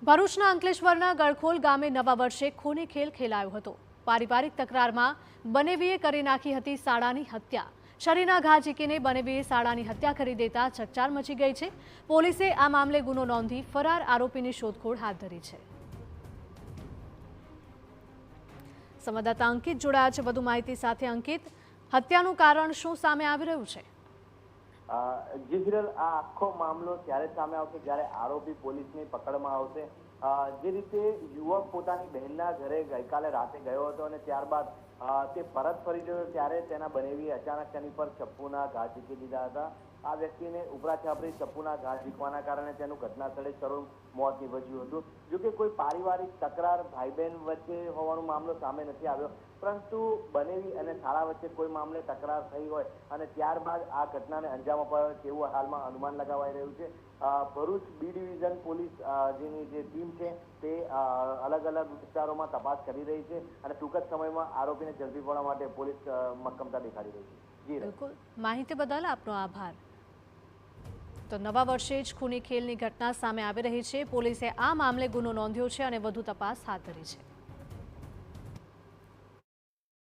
ભરૂચના અંકલેશ્વરના ગળખોલ ગામે નવા વર્ષે ખૂની ખેલ ખેલાયો હતો। પારિવારિક તકરારમાં બનેવીએ કરી નાખી હતી શાળાની હત્યા। શરીરના ઘા ઝીકીને બનેવીએ શાળાની હત્યા કરી દેતા ચકચાર મચી ગઈ છે। પોલીસે આ મામલે ગુનો નોંધી ફરાર આરોપીની શોધખોળ હાથ ધરી છે। સંવાદદાતા અંકિત જોડાયા છે વધુ માહિતી સાથે। અંકિત, હત્યાનું કારણ શું સામે આવી રહ્યું છે? જી હિરલ, આ આખો મામલો ત્યારે સામે આવશે જ્યારે આરોપી પોલીસની પકડમાં આવશે। જે રીતે યુવક પોતાની બહેનના ઘરે ગઈકાલે રાતે ગયો હતો અને ત્યારબાદ તે પરત ફરી રહ્યો ત્યારે તેના બનેવી અચાનક તેની પર ચપ્પુના ઘા ઝીકી દીધા હતા। આ વ્યક્તિને ઉપરા છાપરી ચપ્પુના ઘા ઝીકવાના કારણે તેનું ઘટના સ્થળે કરુણ મોત નીપજ્યું હતું। જોકે કોઈ પારિવારિક તકરાર ભાઈ બહેન વચ્ચે હોવાનો મામલો સામે નથી આવ્યો, પરંતુ બનેવી અને શાળા વચ્ચે કોઈ મામલે તકરાર થઈ હોય અને ત્યારબાદ આ ઘટનાને અંજામ અપાયો તેવું હાલમાં અનુમાન લગાવાઈ રહ્યું છે। ભરૂચ બી ડિવિઝન પોલીસ જેની જે ટીમ છે તે અલગ અલગ વિસ્તારોમાં તપાસ કરી રહી છે અને ટૂંક જ સમયમાં આરોપીને ઝડપી પાડવા માટે પોલીસ મક્કમતા દેખાડી રહી છે। જી બિલકુલ, માહિતી બદલ આપનો આભાર। તો નવા વર્ષે જ ખૂની ખેલની ઘટના સામે આવી રહી છે। પોલીસે આ મામલે ગુનો નોંધ્યો છે અને વધુ તપાસ હાથ ધરી છે।